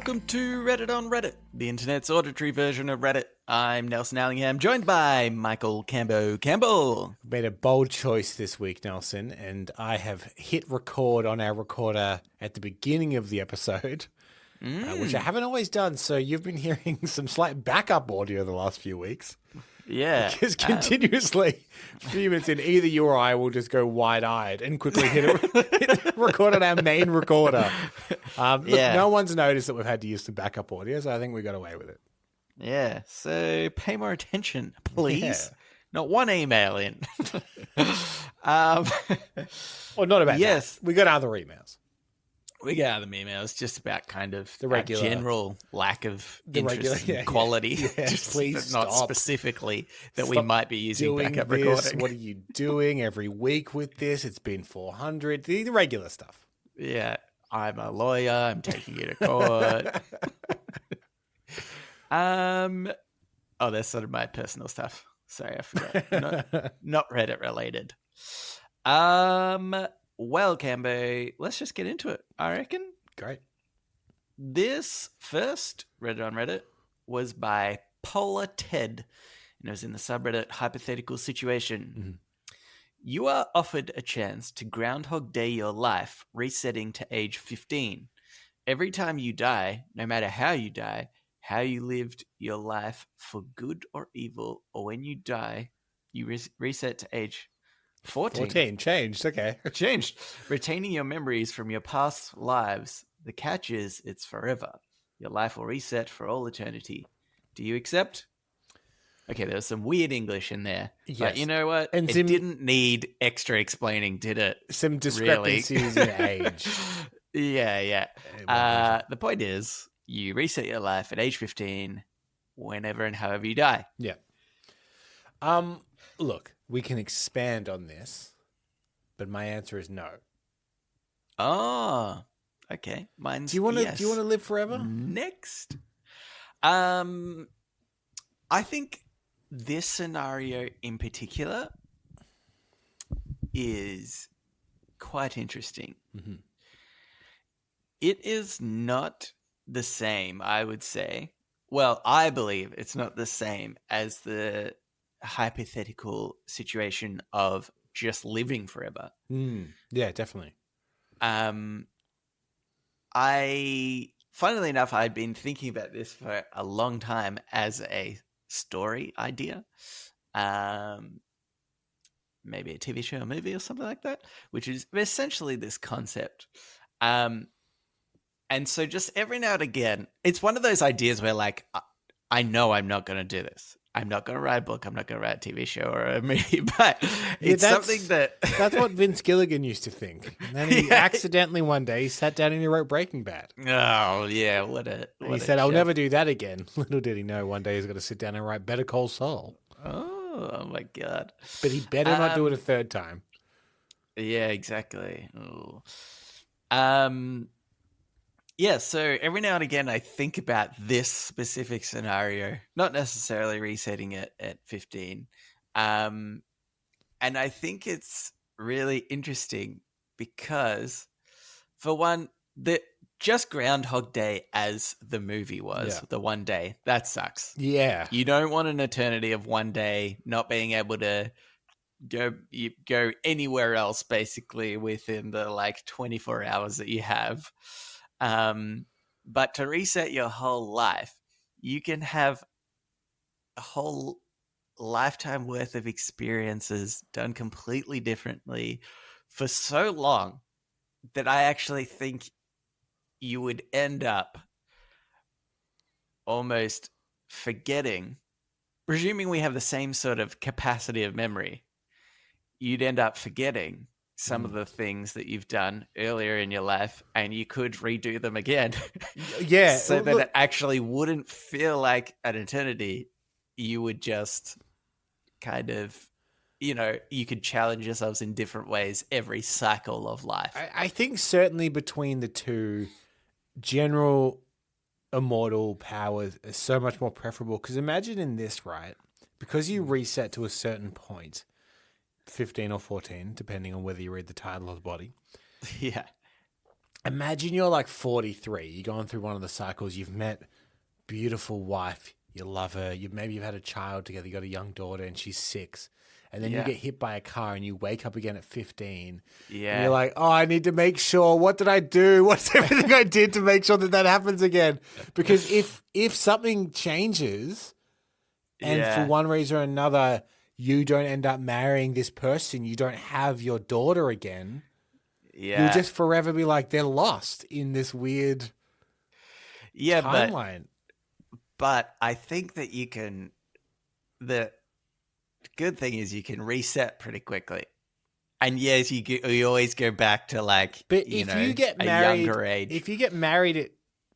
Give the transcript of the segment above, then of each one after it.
welcome to Reddit on Reddit, the internet's auditory version of Reddit. I'm Nelson Allingham, joined by Michael Campbell. Made a bold choice this week, Nelson, and I have hit record on our recorder at the beginning of the episode, which I haven't always done, so you've been hearing some slight backup audio the last few weeks. Yeah. Because continuously, a few minutes in, either you or I will just go wide-eyed and quickly hit record on our main recorder. Look, no one's noticed that we've had to use some backup audio, so I think we got away with it. Yeah, so pay more attention, please. Yeah. Not one email in. Well, not about yes. that. We got other emails. We got other emails just about kind of the regular general lack of interest and quality. Yeah, just please not stop. Specifically that Stop we might be using backup recording. What are you doing every week with this? It's been 400. The regular stuff. Yeah, I'm a lawyer. I'm taking you to court. Oh, that's sort of my personal stuff. Sorry, I forgot. Not Reddit related. Well, Cambo, let's just get into it, I reckon. Great. This first Reddit on Reddit was by Polar Ted, and it was in the subreddit Hypothetical Situation. Mm-hmm. You are offered a chance to Groundhog Day your life, resetting to age 15. Every time you die, no matter how you lived your life for good or evil, or when you die, you reset to age 14. 14, changed, okay. Changed. Retaining your memories from your past lives. The catch is it's forever. Your life will reset for all eternity. Do you accept? Okay, there was some weird English in there. Yes. But you know what? And it didn't need extra explaining, did it? Some discrepancies in age. Yeah. The point is, you reset your life at age 15 whenever and however you die. Yeah. Look, we can expand on this, but my answer is no. Oh, okay. Mine's Do you want yes. to live forever? Next. I think this scenario in particular is quite interesting. Mm-hmm. It is not the same, I would say. Well, I believe it's not the same as the hypothetical situation of just living forever. Yeah, definitely. Funnily enough, I'd been thinking about this for a long time as a story idea. Maybe a TV show or movie or something like that, which is essentially this concept. And so just every now and again, it's one of those ideas where like, I know I'm not going to do this. I'm not going to write a book. I'm not going to write a TV show or a movie, but it's something that... That's what Vince Gilligan used to think. And then he accidentally one day sat down and he wrote Breaking Bad. Oh, yeah. He said, I'll never do that again. Little did he know one day he's going to sit down and write Better Call Saul. Oh my God. But he better not do it a third time. Yeah, exactly. Ooh. Yeah, so every now and again, I think about this specific scenario, not necessarily resetting it at 15. And I think it's really interesting because, for one, just Groundhog Day as the movie was, the one day, that sucks. Yeah. You don't want an eternity of one day not being able to go anywhere else, basically, within the, 24 hours that you have. But to reset your whole life, you can have a whole lifetime worth of experiences done completely differently for so long that I actually think you would end up almost forgetting, presuming we have the same sort of capacity of memory, you'd end up forgetting some of the things that you've done earlier in your life, and you could redo them again. Yeah. So that it actually wouldn't feel like an eternity. You would just kind of, you could challenge yourselves in different ways every cycle of life. I think certainly between the two, general immortal powers is so much more preferable. Because imagine in this, right? Because you reset to a certain point, 15 or 14, depending on whether you read the title or the body. Yeah. imagine you're like 43. You're going through one of the cycles. You've met beautiful wife. You love her. Maybe you've had a child together. You got a young daughter and she's 6. And then you get hit by a car and you wake up again at 15. Yeah. And you're like, oh, I need to make sure. What did I do? What's everything I did to make sure that happens again? Because if something changes and for one reason or another, you don't end up marrying this person, you don't have your daughter again, you'll just forever be like, they're lost in this weird timeline. But I think that you can, the good thing is you can reset pretty quickly. And yes, you always go back to like, but if you get married, a younger age. If you get married at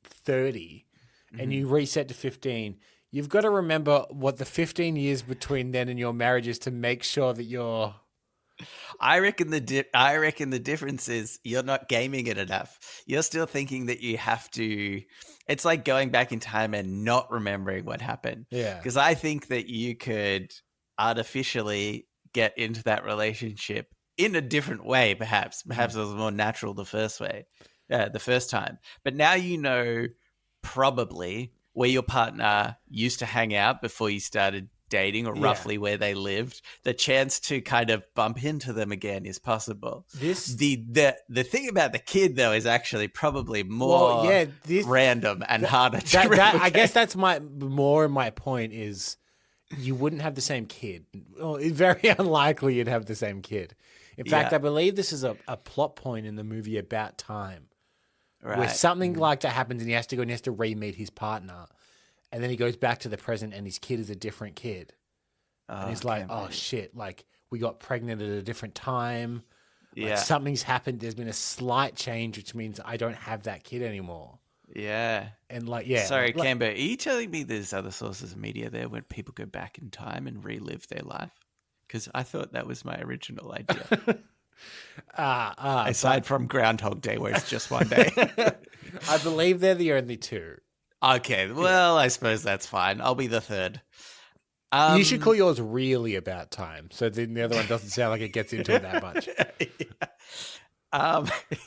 30 and you reset to 15, you've got to remember what the 15 years between then and your marriage is to make sure that you're... I reckon the difference is you're not gaming it enough. You're still thinking that you have to. It's like going back in time and not remembering what happened. Yeah. Because I think that you could artificially get into that relationship in a different way, perhaps. Perhaps it was more natural the first time. But now you know probably where your partner used to hang out before you started dating, or roughly where they lived. The chance to kind of bump into them again is possible. The thing about the kid though is actually probably more random and harder to replicate. I guess that's my point is you wouldn't have the same kid. Well, it's very unlikely you'd have the same kid. In fact, I believe this is a plot point in the movie About Time, where something like that happens and he has to go and he has to re-meet his partner. And then he goes back to the present and his kid is a different kid. And he's like, oh, shit, like we got pregnant at a different time. Like, something's happened. There's been a slight change, which means I don't have that kid anymore. Yeah. And like, Sorry, Camber, are you telling me there's other sources of media there when people go back in time and relive their life? Because I thought that was my original idea. Aside from Groundhog Day, where it's just one day. I believe they're the only two. Okay, well, I suppose that's fine. I'll be the third. You should call yours Really About Time, so then the other one doesn't sound like it gets into it that much.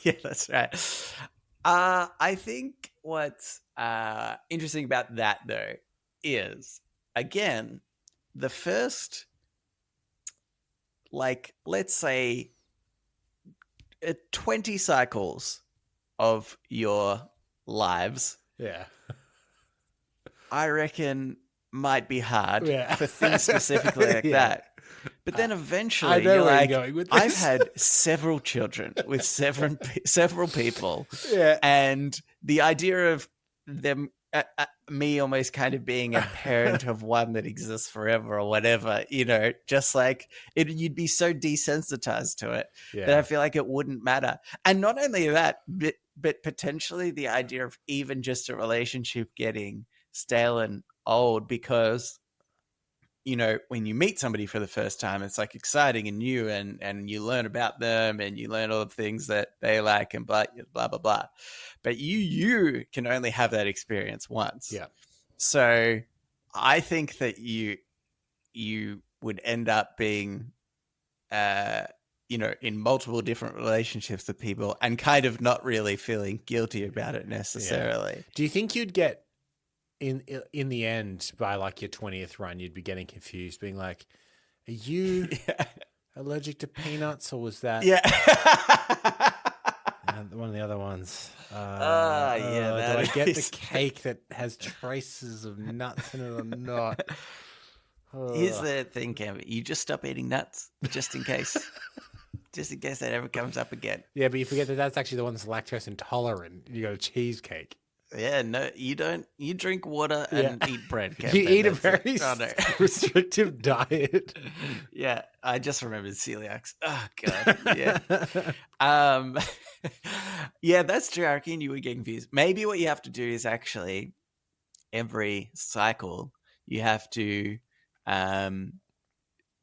Yeah, that's right. I think what's interesting about that, though, is, again, the first, like, let's say 20 cycles of your lives. Yeah. I reckon might be hard for things specifically like that. But then eventually you're like, I've had several children with several people. Yeah. And the idea of them, me almost kind of being a parent of one that exists forever or whatever, just like you'd be so desensitized to it that I feel like it wouldn't matter. And not only that, but potentially the idea of even just a relationship getting stale and old, because when you meet somebody for the first time, it's like exciting and new, and you learn about them and you learn all the things that they like and blah blah blah blah. But you can only have that experience once. Yeah. So I think that you would end up being in multiple different relationships with people and kind of not really feeling guilty about it necessarily. Yeah. Do you think you'd get in the end, by like your 20th run, you'd be getting confused, being like, are you allergic to peanuts, or was that one of the other ones? Do I get the cake that has traces of nuts in it or not? Here's the thing, Cam. You just stop eating nuts just in case. Just in case that ever comes up again. Yeah, but you forget that that's actually the one that's lactose intolerant. You got a cheesecake. Yeah, no, you don't. You drink water and eat bread. You eat a very restrictive diet. Yeah, I just remembered celiacs. Oh god, yeah. Yeah, that's true. I reckon you would get confused. Maybe what you have to do is actually every cycle you have to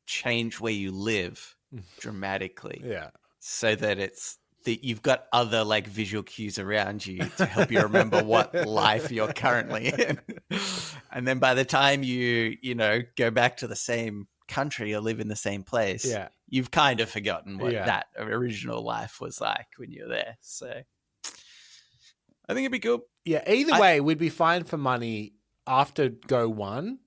change where you live dramatically. Yeah, so that it's that you've got other like visual cues around you to help you remember what life you're currently in. And then by the time you go back to the same country or live in the same place, you've kind of forgotten what that original life was like when you're there. So I think it'd be cool. Yeah, either way, we'd be fine for money after go one.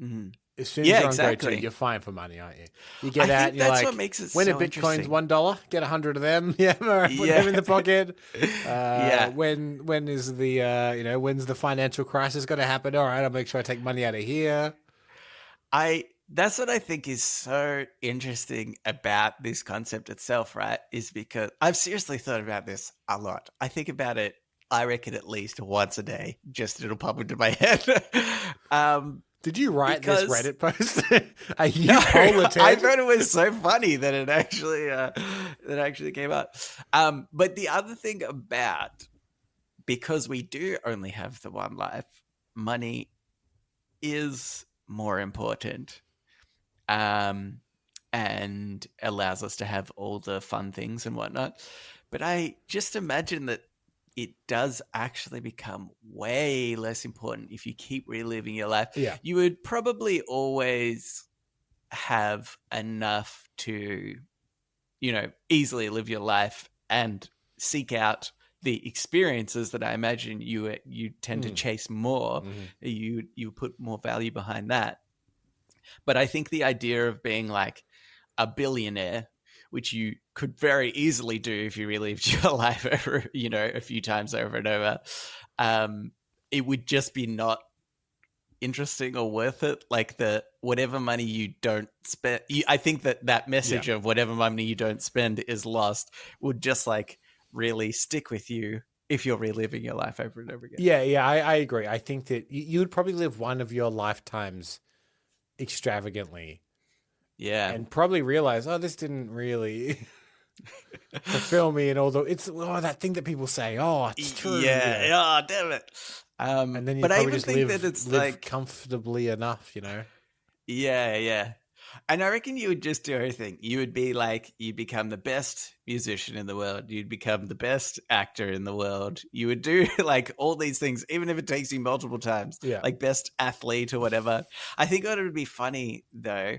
Mm-hmm. As soon as Yeah, you're on go exactly. two, you're fine for money, aren't you? You get I out think and you're that's like, what makes it when so a Bitcoin's interesting. $1, get 100 of them. Yeah, all right, put them in the pocket. Yeah. When is the when's the financial crisis going to happen? All right, I'll make sure I take money out of here. That's what I think is so interesting about this concept itself, right? Is because I've seriously thought about this a lot. I think about it, I reckon, at least once a day. Just it'll pop into my head. Did you write this Reddit post? Are you No, Ted? I thought it was so funny that it actually came up. But the other thing about, because we do only have the one life, money is more important. And allows us to have all the fun things and whatnot. But I just imagine that it does actually become way less important if you keep reliving your life. Yeah. You would probably always have enough to, easily live your life and seek out the experiences that I imagine you tend to chase more. Mm-hmm. You put more value behind that. But I think the idea of being like a billionaire, which you could very easily do if you relived your life over, a few times over and over, it would just be not interesting or worth it. Like whatever money you don't spend, I think that message of whatever money you don't spend is lost would just like really stick with you if you're reliving your life over and over again. Yeah, I agree. I think that you would probably live one of your lifetimes extravagantly. Yeah. And probably realize, this didn't really fulfill me and all that thing that people say, it's true. Yeah. Oh, damn it. And then you but probably I even just think live, that it's live like comfortably enough, Yeah. And I reckon you would just do everything. You would be like, you'd become the best musician in the world. You'd become the best actor in the world. You would do like all these things, even if it takes you multiple times, like best athlete or whatever. I think what would be funny though,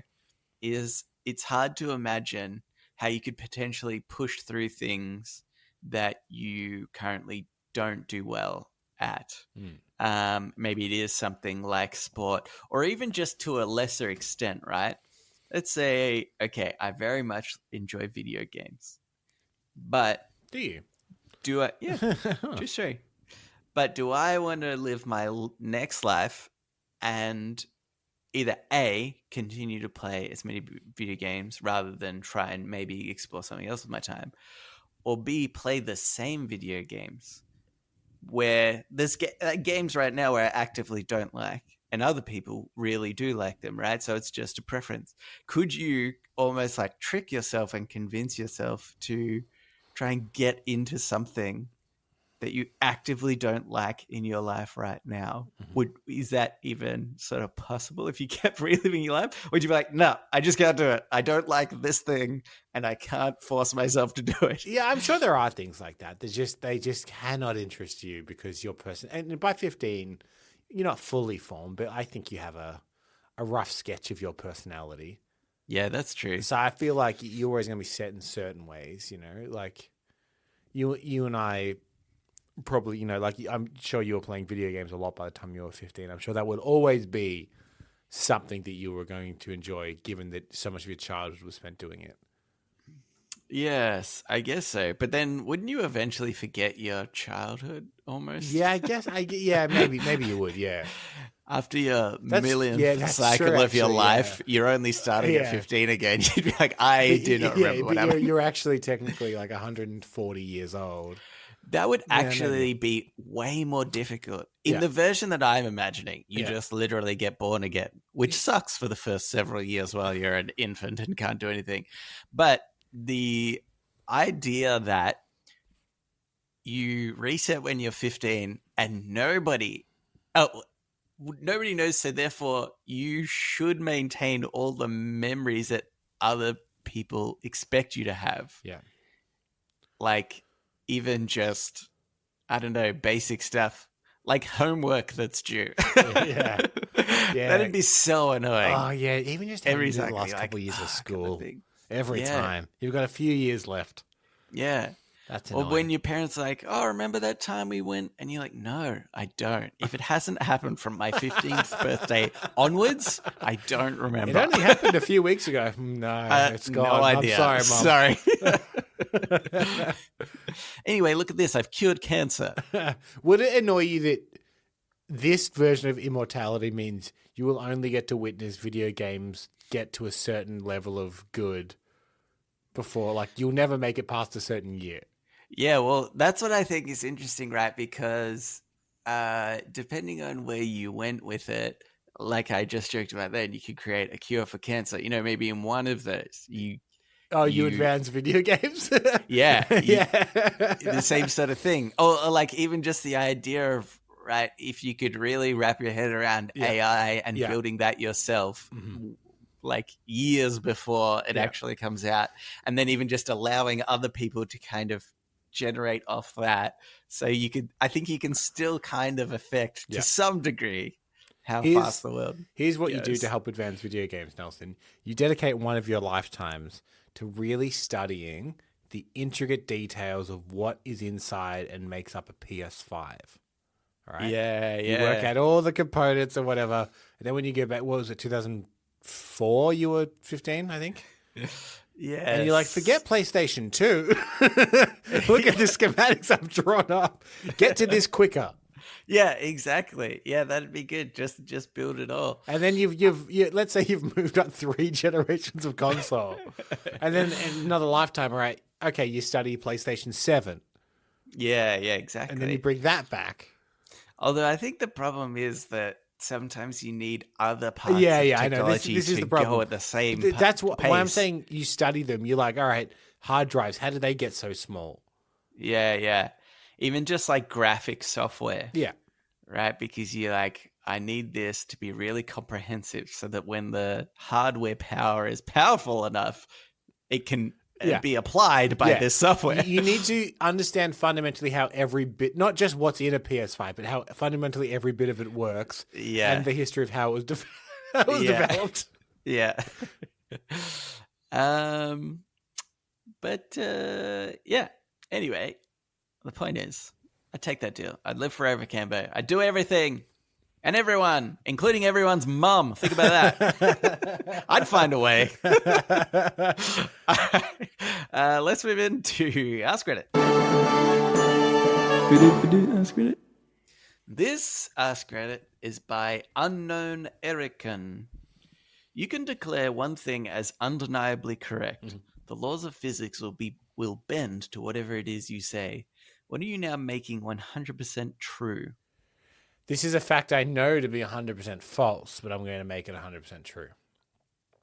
is it's hard to imagine how you could potentially push through things that you currently don't do well at. Maybe it is something like sport, or even just to a lesser extent, right? Let's say, okay, I very much enjoy video games, but do you? Do I? Yeah, just sure. But do I want to live my next life and either A, continue to play as many video games rather than try and maybe explore something else with my time, or B, play the same video games where there's games right now where I actively don't like and other people really do like them, right? So it's just a preference. Could you almost like trick yourself and convince yourself to try and get into something that you actively don't like in your life right now? Is that even sort of possible if you kept reliving your life? Or would you be like, no, I just can't do it. I don't like this thing and I can't force myself to do it. Yeah, I'm sure there are things like that. They just cannot interest you because your person, and by 15, you're not fully formed, but I think you have a rough sketch of your personality. Yeah, that's true. So I feel like you're always going to be set in certain ways, like you and I probably, like I'm sure you were playing video games a lot by the time you were 15. I'm sure that would always be something that you were going to enjoy, given that so much of your childhood was spent doing it. Yes, I guess so. But then wouldn't you eventually forget your childhood almost? Yeah, I guess. Maybe you would, yeah. After your millionth cycle of your life, you're only starting at 15 again. You'd be like, I do not remember what happened. You're actually technically like 140 years old. That would actually be way more difficult. In the version that I'm imagining, you just literally get born again, which sucks for the first several years while you're an infant and can't do anything. But the idea that you reset when you're 15 and nobody knows, so therefore you should maintain all the memories that other people expect you to have. Yeah. Like even just, I don't know, basic stuff like homework that's due. Yeah. That'd be so annoying. Oh, yeah. Even just every the last couple of years of school. Every time. You've got a few years left. Yeah. That's Or annoying. when your parents are like, oh, remember that time we went? And you're like, no, I don't. If it hasn't happened from my 15th birthday onwards, I don't remember. It only happened a few weeks ago. No, it's gone. No idea. I'm sorry, Mum. Sorry. Anyway, look at this. I've cured cancer. Would it annoy you that this version of immortality means you will only get to witness video games get to a certain level of good before, like, you'll never make it past a certain year? Yeah, well, that's what I think is interesting, right? Because depending on where you went with it, like I just joked about then, you could create a cure for cancer. You know, maybe in one of those, you advance video games? Yeah. Yeah. The same sort of thing. Or like even just the idea of, right, if you could really wrap your head around AI and building that yourself, like years before it actually comes out, and then even just allowing other people to kind of generate off that. So I think you can still kind of affect to some degree how fast the world Here's what goes. you do to help advance video games, Nelson. You dedicate one of your lifetimes to really studying the intricate details of what is inside and makes up a PS5. All right? Yeah. You work out all the components or whatever. And then when you go back, what was it, 2004? You were 15, I think? Yeah. And you're like, forget PlayStation 2. Look at the schematics I've drawn up. Get to this quicker. Yeah, exactly. Yeah, that'd be good. Just build it all. And then let's say you've moved up 3 generations of console. And then in another lifetime, right? Okay, you study PlayStation 7. Yeah, exactly. And then you bring that back. Although I think the problem is that sometimes you need other parts of technology I know. This is the problem. Go at the same That's what pace. when I'm saying you study them, you're like, all right, hard drives, how do they get so small? Yeah. Even just like graphic software. Yeah. Right? Because you're like, I need this to be really comprehensive so that when the hardware power is powerful enough, it can be applied by this software. You need to understand fundamentally how every bit, not just what's in a PS5, but how fundamentally every bit of it works. Yeah. And the history of how it was, developed. Yeah. Anyway, the point is, I take that deal. I'd live forever, Cambo. I'd do everything. And everyone, including everyone's mum. Think about that. I'd find a way. Let's move into Ask Reddit. Ask Reddit. This Ask Reddit is by Unknown Erican. You can declare one thing as undeniably correct. Mm-hmm. The laws of physics will bend to whatever it is you say. What are you now making 100% true? This is a fact I know to be 100% false, but I'm going to make it 100% true.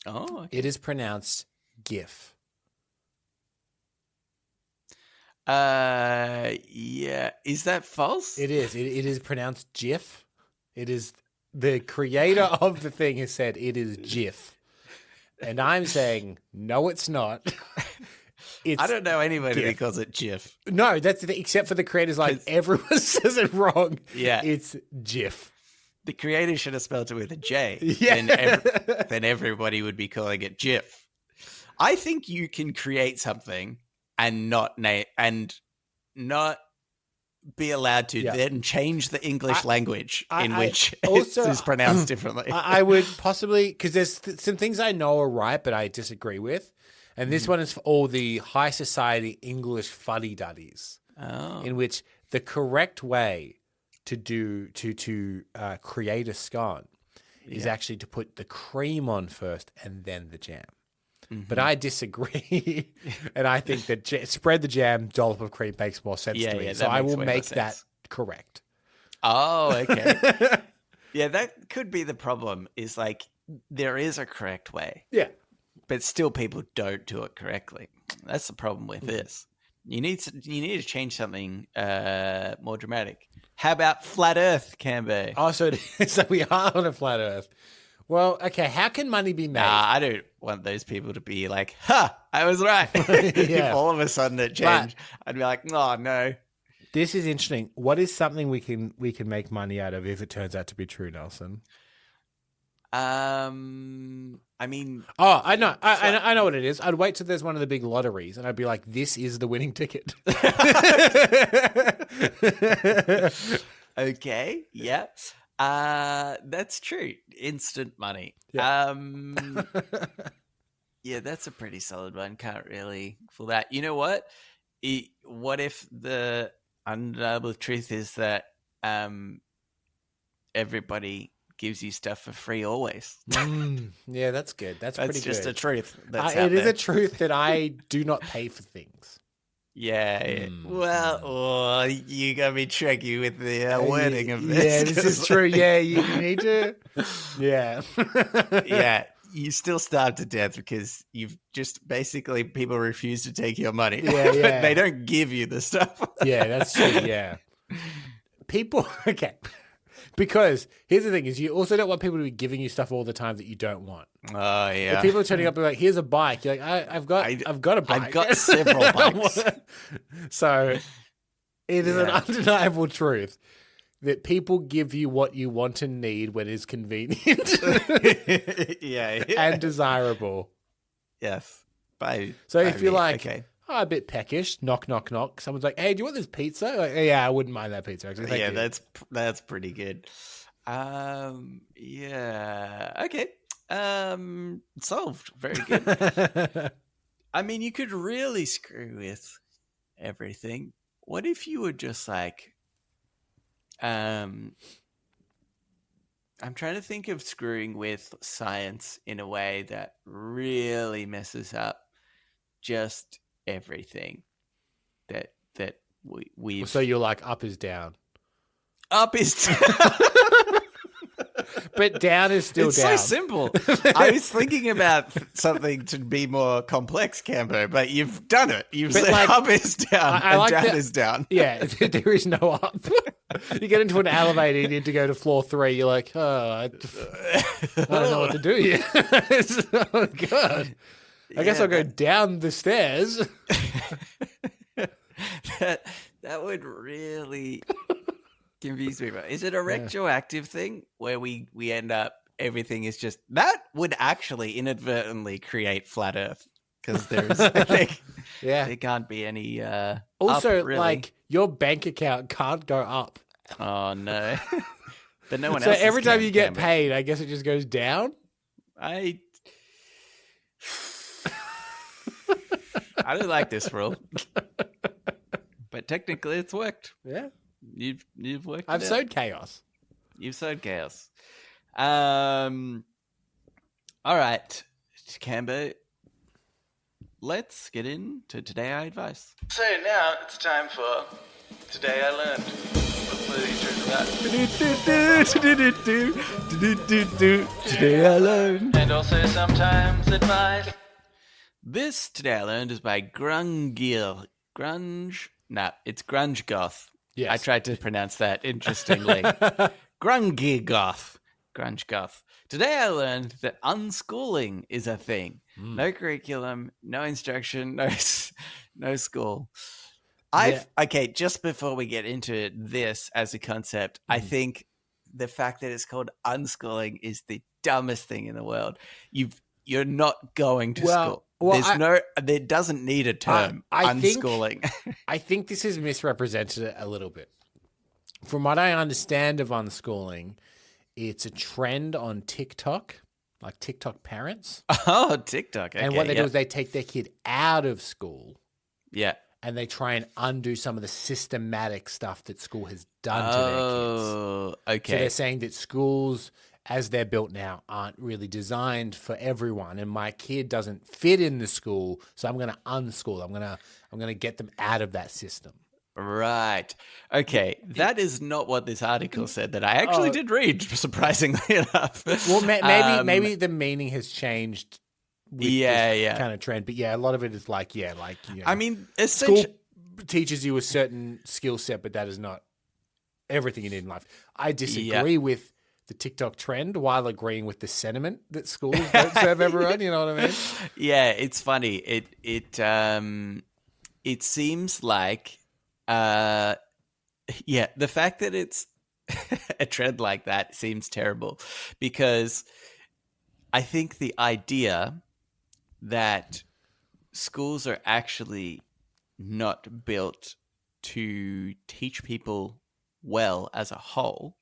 Oh, okay. It is pronounced GIF. Yeah. Is that false? It is. It is pronounced GIF. It is the creator of the thing has said it is GIF. And I'm saying, no, it's not. I don't know anybody that calls it GIF. No, that's except for the creators. Like everyone says it wrong. Yeah, it's GIF. The creator should have spelled it with a J. Yeah, then everybody would be calling it GIF. I think you can create something and not be allowed to then change the English language in which it is pronounced differently. I would possibly, because there's some things I know are right, but I disagree with. And this one is for all the high society English fuddy-duddies, in which the correct way to create a scone is actually to put the cream on first and then the jam. Mm-hmm. But I disagree, and I think that spread the jam, dollop of cream makes more sense to me. So I will make that correct. Oh, okay. Yeah, that could be the problem. Is like there is a correct way. Yeah. But still, people don't do it correctly. That's the problem with this. You need to change something more dramatic. How about flat Earth, Cambo? Oh, so we are on a flat Earth. Well, okay. How can money be made? Nah, I don't want those people to be like, "Ha, I was right." If all of a sudden it changed, I'd be like, "Oh no." This is interesting. What is something we can make money out of if it turns out to be true, Nelson? I mean, Oh, I know. I know what it is. I'd wait till there's one of the big lotteries, and I'd be like, "This is the winning ticket." Okay, yeah. That's true. Instant money. Yeah. Yeah, that's a pretty solid one. Can't really fool that. You know what? What if the undeniable truth is that everybody gives you stuff for free always? Yeah, that's good. That's pretty just good. a truth. That's It is a truth that I do not pay for things. Yeah. Well, you gotta be tricky with the wording of this. Yeah, this is true. Yeah, you need to. Yeah. Yeah. You still starve to death because you've just basically people refuse to take your money. Yeah, yeah. But they don't give you the stuff. Yeah, that's true. Yeah. People, okay. Because here's the thing: is you also don't want people to be giving you stuff all the time that you don't want. Oh yeah. If people are turning up and be like, "Here's a bike," you're like, "I've got a bike. I've got several bikes." So it is an undeniable truth that people give you what you want and need when it's convenient, yeah, and desirable. Yes. So if you're like, a bit peckish, knock, knock, knock. Someone's like, "Hey, do you want this pizza?" Like, yeah, I wouldn't mind that pizza. Actually, thank you. that's pretty good. Yeah. Okay. Solved. Very good. I mean, you could really screw with everything. What if you were just like, I'm trying to think of screwing with science in a way that really messes up just everything that we. So you're like, up is down. Up is down. But down is still down. It's so simple. I was thinking about something to be more complex, Cambo, but you've done it. You've said like, up is down and down is down. Yeah, there is no up. You get into an elevator, you need to go to floor 3. You're like, oh, I don't know what to do here. Oh, God. I guess I'll go down the stairs. That would really confuse me. Is it a retroactive thing where we end up everything is just that would actually inadvertently create flat Earth because there's there can't be any also up, really. Like your bank account can't go up. Oh no. But no one so else. So every time you get paid, I guess it just goes down. I don't like this rule. But technically it's worked. Yeah. You've worked. I've sowed chaos. You've sowed chaos. All right, Cambo. Let's get into Today I Advice. So now it's time for Today I Learned. Today I Learned. And also sometimes advice. This Today I Learned is by Grunge. It's Grunge Goth. Yes. I tried to pronounce that interestingly. Grunge Goth. Today I learned that unschooling is a thing. No curriculum, no instruction, no school. Okay, just before we get into this as a concept, I think the fact that it's called unschooling is the dumbest thing in the world. You're not going to school. There doesn't need a term, unschooling. I think this is misrepresented a little bit. From what I understand of unschooling, it's a trend on TikTok, like TikTok parents. Oh, TikTok. Okay, and what they do is they take their kid out of school. Yeah. And they try and undo some of the systematic stuff that school has done to their kids. Oh, okay. So they're saying that schools, as they're built now, aren't really designed for everyone. And my kid doesn't fit in the school, so I'm going to unschool. I'm going to get them out of that system. Right. Okay. That is not what this article said that I actually did read, surprisingly enough. Well, maybe the meaning has changed with this kind of trend. But yeah, a lot of it is like, I mean, school teaches you a certain skill set, but that is not everything you need in life. I disagree with the TikTok trend while agreeing with the sentiment that schools don't serve everyone. You know what I mean? Yeah, it's funny. It seems like, the fact that it's a trend like that seems terrible because I think the idea that schools are actually not built to teach people well as a whole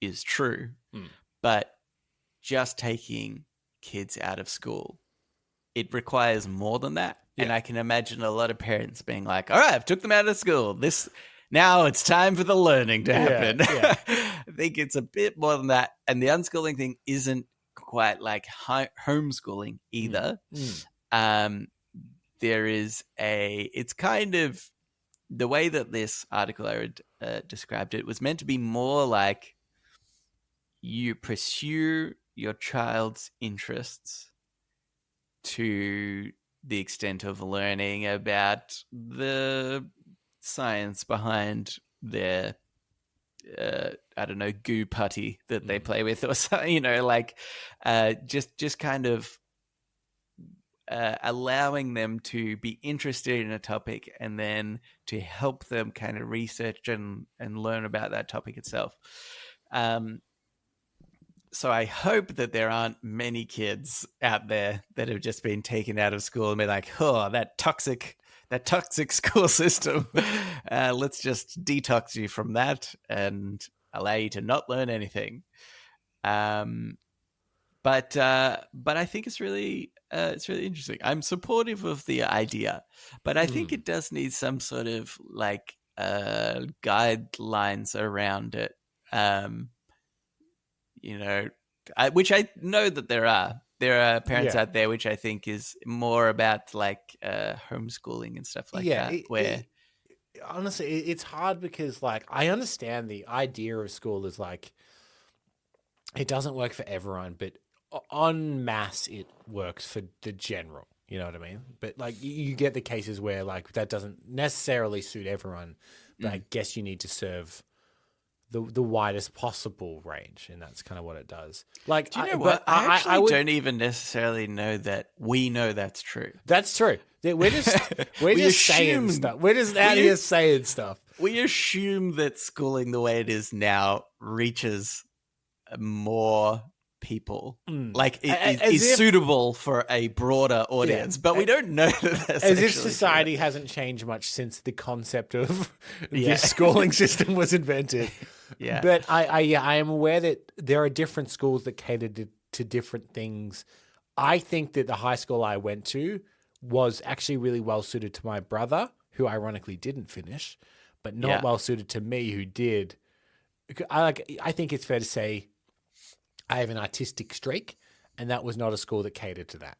is true, but just taking kids out of school, it requires more than that. Yeah. And I can imagine a lot of parents being like, all right, I've took them out of school. Now it's time for the learning to happen. Yeah. I think it's a bit more than that. And the unschooling thing isn't quite like homeschooling either. It's kind of the way that this article I read described it was meant to be more like you pursue your child's interests to the extent of learning about the science behind their goo putty that they play with, or something, just kind of allowing them to be interested in a topic and then to help them kind of research and learn about that topic itself. So I hope that there aren't many kids out there that have just been taken out of school and be like, oh, that toxic school system. Let's just detox you from that and allow you to not learn anything. But I think it's really interesting. I'm supportive of the idea, but I think it does need some sort of like guidelines around it. Which I know that there are parents out there, which I think is more about like homeschooling and stuff like that. Honestly, it's hard because like I understand the idea of school is like it doesn't work for everyone, but en masse it works for the general. You know what I mean? But like you get the cases where like that doesn't necessarily suit everyone, but I guess you need to serve the widest possible range, and that's kind of what it does. Like, do you know what? I don't even necessarily know that we know that's true. That's true. We're just saying stuff. We're just out here saying stuff. We assume that schooling the way it is now reaches more people, like it is suitable for a broader audience, but we don't know that that's as if society hasn't changed much since the concept of this schooling system was invented. But I am aware that there are different schools that cater to different things. I think that the high school I went to was actually really well suited to my brother, who ironically didn't finish, but not well suited to me, who did. I think it's fair to say I have an artistic streak, and that was not a school that catered to that.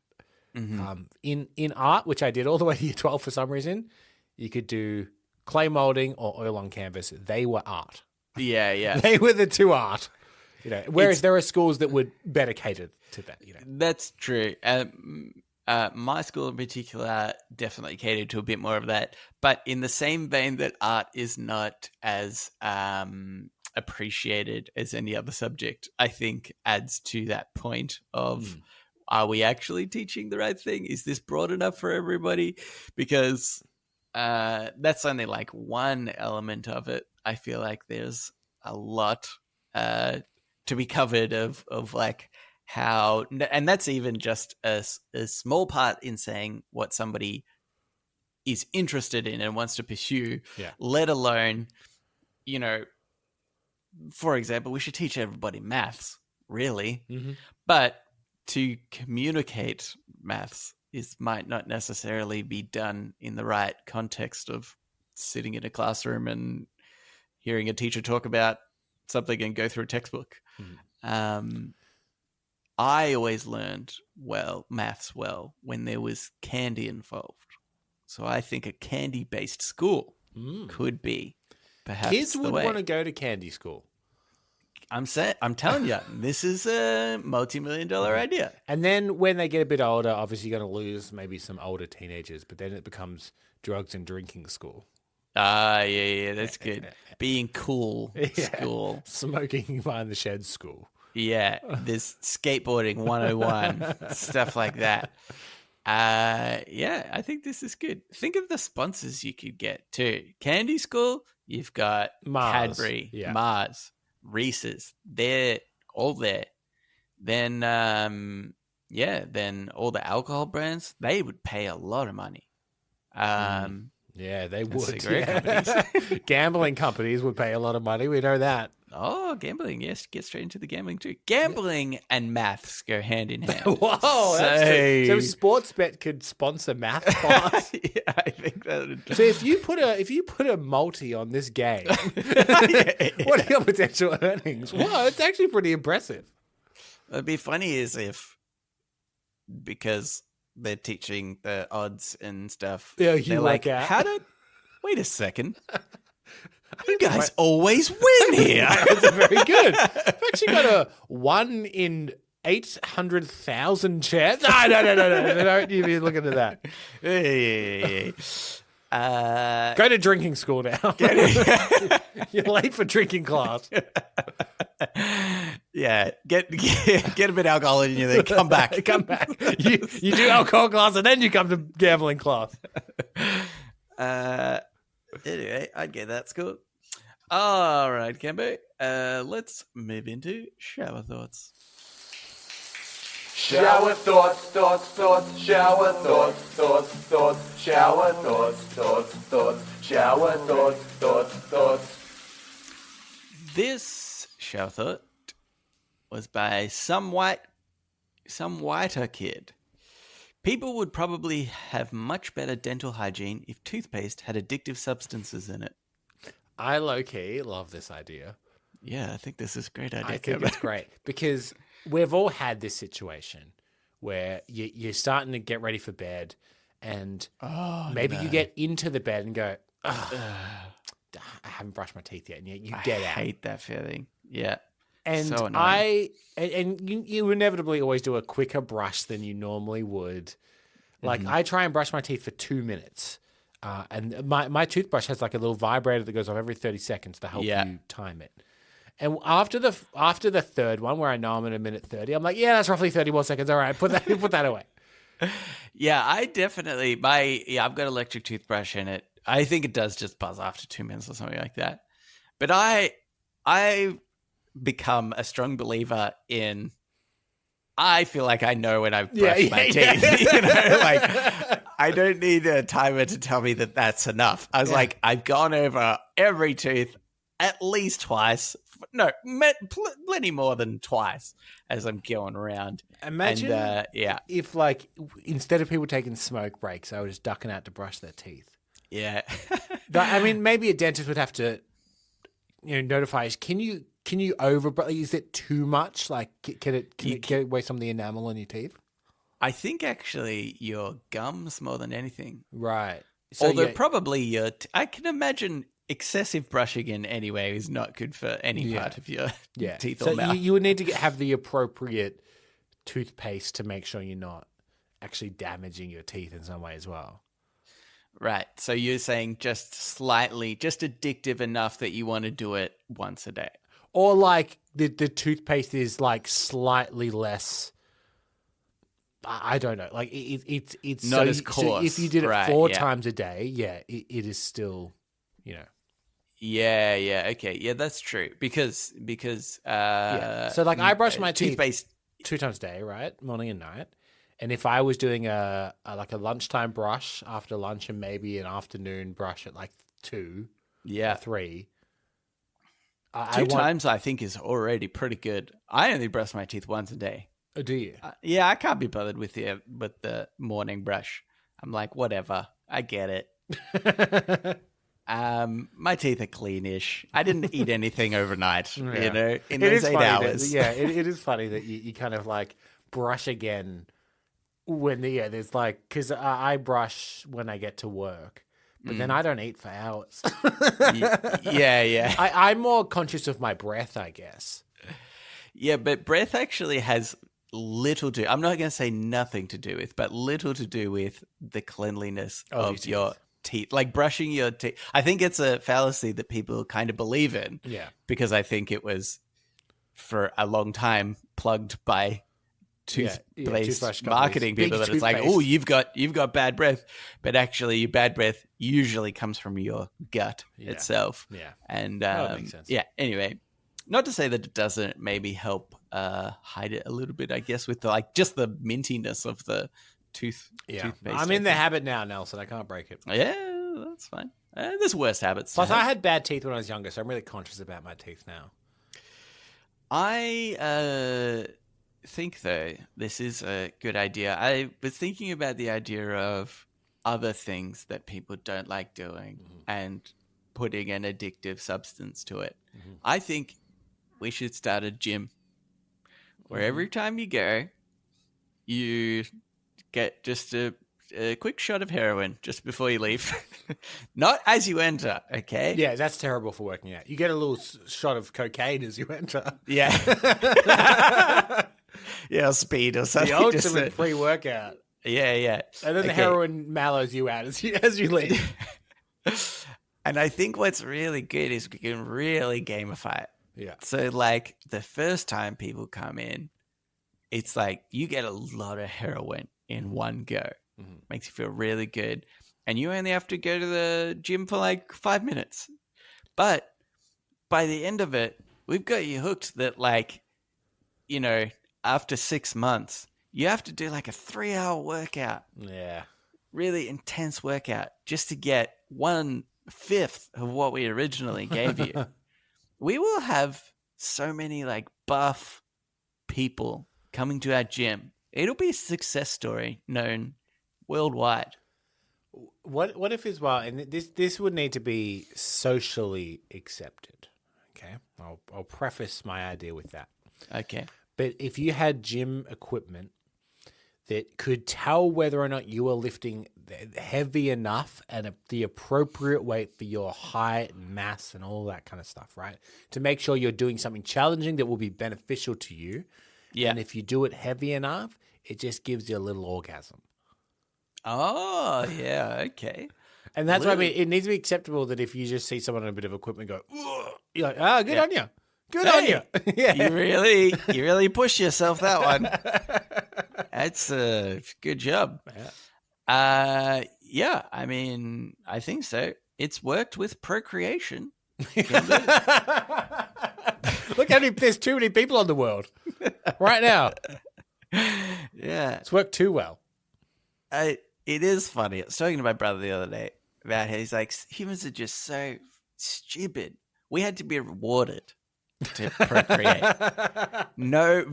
In art, which I did all the way to year 12 for some reason, you could do clay molding or oil on canvas. They were art. Yeah. They were the two art. Whereas there are schools that would better cater to that. That's true. My school in particular definitely catered to a bit more of that. But in the same vein that art is not as appreciated as any other subject, I think adds to that point of are we actually teaching the right thing? Is this broad enough for everybody? Because that's only like one element of it. I feel like there's a lot to be covered of like how, and that's even just a small part in saying what somebody is interested in and wants to pursue, let alone, for example, we should teach everybody maths, really. But to communicate maths might not necessarily be done in the right context of sitting in a classroom and hearing a teacher talk about something and go through a textbook. I always learned maths when there was candy involved. So I think a candy-based school could be perhaps kids would want to go to candy school. I'm telling you, this is a multi-million-dollar idea. And then when they get a bit older, obviously you're going to lose maybe some older teenagers, but then it becomes drugs and drinking school. Yeah, that's good. Being cool school. Smoking behind the shed school. Yeah, there's skateboarding 101, stuff like that. I think this is good. Think of the sponsors you could get too. Candy school, you've got Mars, Cadbury, Mars, Reese's. They're all there. then then all the alcohol brands, they would pay a lot of money. Yeah, they would. Cigarette companies. Gambling companies would pay a lot of money. We know that. Oh, gambling. Yes, get straight into the gambling too. Gambling and maths go hand in hand. Whoa, that's true. So Sportsbet could sponsor math class. Yeah, I think that would... So if you put a multi on this game, what are your potential earnings? Wow, it's actually pretty impressive. It'd be funny as if, because they're teaching the odds and stuff. Yeah, they're like, wait a second. You guys always win here. That's very good. I've actually got a 1 in 800,000 chance. No, don't even look into that. Yeah. Go to drinking school now. You're late for drinking class. Yeah, get a bit of alcohol in you, then come back. Come back. You do alcohol class and then you come to gambling class. Anyway, I'd get that score. All right, Cambo. Let's move into shower thoughts. Shower thoughts, shower thoughts, shower thoughts, shower thoughts. This shower thought was by some whiter kid. People would probably have much better dental hygiene if toothpaste had addictive substances in it. I low-key love this idea. Yeah, I think this is a great idea. I think it's great because we've all had this situation where you're starting to get ready for bed and maybe you get into the bed and go, I haven't brushed my teeth yet. And you get out. I hate that feeling. Yeah. And so annoying. you inevitably always do a quicker brush than you normally would. Like I try and brush my teeth for 2 minutes. And my toothbrush has like a little vibrator that goes off every 30 seconds to help you time it. And after the third one, where I know I'm at a minute 30, I'm like, yeah, that's roughly 30 more seconds. All right, put that away. Yeah, I definitely I've got an electric toothbrush in it. I think it does just buzz after 2 minutes or something like that. But I become a strong believer in. I feel like I know when I've brushed my teeth. You know, like I don't need a timer to tell me that that's enough. I was like, I've gone over every tooth at least twice. No, plenty more than twice as I'm going around. Imagine if, like, instead of people taking smoke breaks, I was just ducking out to brush their teeth. Yeah. I mean, maybe a dentist would have to, notify us. Can you over? Is it too much? Like, can it get away some of the enamel in your teeth? I think actually your gums more than anything. Right. So although probably I can imagine excessive brushing in anyway is not good for any part of your teeth or mouth. You would need to have the appropriate toothpaste to make sure you're not actually damaging your teeth in some way as well. Right. So you're saying just addictive enough that you want to do it once a day. Or like the toothpaste is like slightly less. I don't know. Like it's not as coarse. So if you did it 4 times a day, it is still, Yeah. Okay. Yeah, that's true. Because So like I brush my toothpaste 2 times a day, right? Morning and night. And if I was doing a lunchtime brush after lunch and maybe an afternoon brush at like 2 or 3. 2 times I think is already pretty good. I only brush my teeth once a day. Oh, do you? Yeah, I can't be bothered with the morning brush. I'm like, whatever. I get it. My teeth are cleanish. I didn't eat anything overnight, in those 8 hours. It is funny that you kind of like brush again when there's like, because I brush when I get to work. But then I don't eat for hours. Yeah. I'm more conscious of my breath, I guess. Yeah, but breath actually has little to, I'm not going to say nothing to do with, but little to do with the cleanliness of your teeth. Like brushing your teeth. I think it's a fallacy that people kind of believe in. Yeah. Because I think it was for a long time plugged by toothpaste marketing people that it's like, oh, you've got bad breath, but actually your bad breath usually comes from your gut itself. Yeah, and that makes sense. Yeah. Anyway, not to say that it doesn't maybe help hide it a little bit, I guess, with just the mintiness of the toothpaste. I'm in the habit now, Nelson. I can't break it. Yeah, that's fine. There's worse habits. Plus, I had bad teeth when I was younger, so I'm really conscious about my teeth now. I think, though, this is a good idea. I was thinking about the idea of other things that people don't like doing and putting an addictive substance to it. I think we should start a gym where every time you go, you get just a quick shot of heroin just before you leave. Not as you enter, okay? Yeah, that's terrible for working out. You get a little shot of cocaine as you enter. Yeah. Yeah, speed or something. The ultimate pre-workout. Yeah. And then the heroin mallows you out as you leave. And I think what's really good is we can really gamify it. Yeah. So, like, the first time people come in, it's like you get a lot of heroin in one go. Makes you feel really good. And you only have to go to the gym for like 5 minutes. But by the end of it, we've got you hooked that, like, you know, after 6 months, you have to do like a 3-hour workout. Yeah. Really intense workout just to get 1/5 of what we originally gave you. We will have so many like buff people coming to our gym. It'll be a success story known worldwide. What if as well, and this would need to be socially accepted. Okay, I'll preface my idea with that. Okay. But if you had gym equipment that could tell whether or not you were lifting heavy enough and the appropriate weight for your height and mass and all that kind of stuff, right? To make sure you're doing something challenging that will be beneficial to you. Yeah. And if you do it heavy enough, it just gives you a little orgasm. Oh, yeah. Okay. And that's what I mean. It needs to be acceptable that if you just see someone on a bit of equipment go, ugh, you're like, oh, good on you. Good on you. Yeah. You really push yourself that one. That's a good job. Yeah. I mean, I think so. It's worked with procreation. Look how there's too many people in the world right now. Yeah. It's worked too well. It is funny. I was talking to my brother the other day about how he's like, humans are just so stupid. We had to be rewarded to procreate. No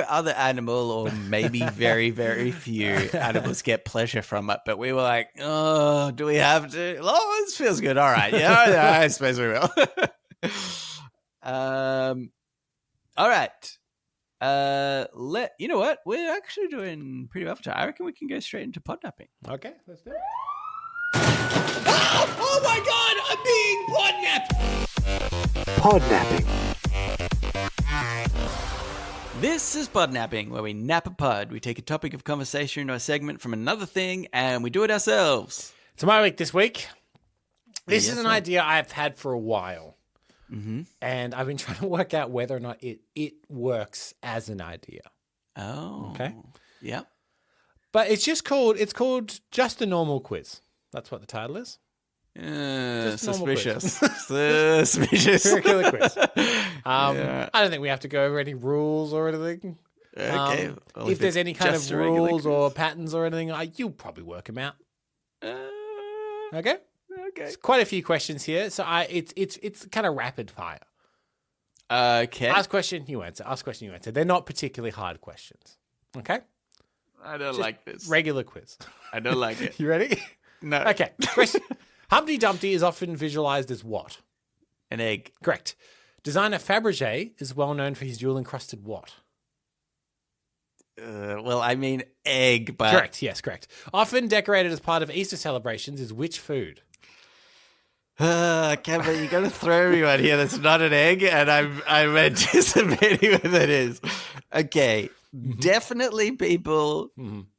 other animal, or maybe very, very few animals, get pleasure from it. But we were like, oh, do we have to? Oh, this feels good. All right. Yeah, I suppose we will. All right. You know what? We're actually doing pretty well for time. I reckon we can go straight into podnapping. Okay, let's do it. Oh my God! I'm being podnapped! Podnapping. This is Podnapping, where we nap a pod. We take a topic of conversation or a segment from another thing, and we do it ourselves. It's my week this week. This Yes, is an sir. idea I've had for a while. Mm-hmm. And I've been trying to work out whether or not it works as an idea. Oh. Okay. Yep. But it's called Just a Normal Quiz. That's what the title is. Just a normal Suspicious. Suspicious. Circular quiz. Yeah. I don't think we have to go over any rules or anything. Okay. Well, if there's any kind of just a regular rules or quiz. patterns or anything, you'll probably work them out. Okay. Okay. There's quite a few questions here, so it's kind of rapid fire. Okay. Ask question, you answer. Ask question, you answer. They're not particularly hard questions. Okay. I don't Just like this. Regular quiz. I don't like it. You ready? No. Okay. Question. Humpty Dumpty is often visualized as what? An egg. Correct. Designer Fabergé is well known for his jewel-encrusted what? Well, I mean egg, but Correct. Yes, correct. Often decorated as part of Easter celebrations is which food? Kevin, you got to throw me one here. That's not an egg, and I'm anticipating what that is. Okay, definitely people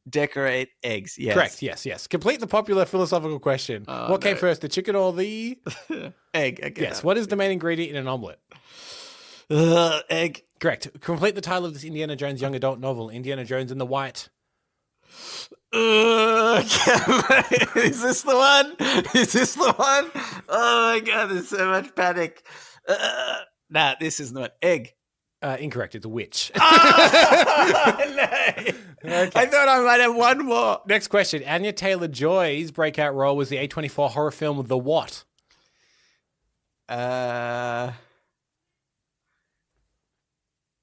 decorate eggs. Yes, Correct. Yes. Complete the popular philosophical question. Oh, what came no. first, the chicken or the... Egg. Okay. Yes. What is the main ingredient in an omelet? Egg. Correct. Complete the title of this Indiana Jones young adult novel, Indiana Jones and the White. Kevin, is this the one? Is this the one? Oh my god, there's so much panic. Nah, this is not egg. Incorrect. It's a witch. No. I thought I might have one more. Next question. Anya Taylor-Joy's breakout role was the A24 horror film The What?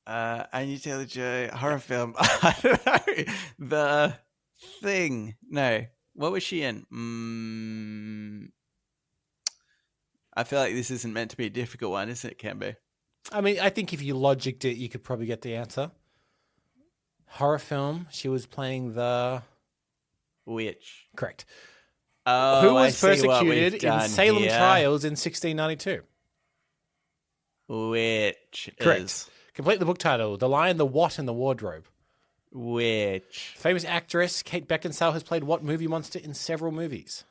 Anya Taylor-Joy horror film. I don't know. The Thing. No. What was she in? I feel like this isn't meant to be a difficult one, isn't it, Cambo? I mean, I think if you logicked it, you could probably get the answer. Horror film. She was playing the... Witch. Correct. Oh, Who was I see what persecuted we've in done Salem here. trials in 1692? Which Correct. is... Complete the book title. The Lion, the What, and the Wardrobe. Which... Famous actress Kate Beckinsale has played what movie monster in several movies?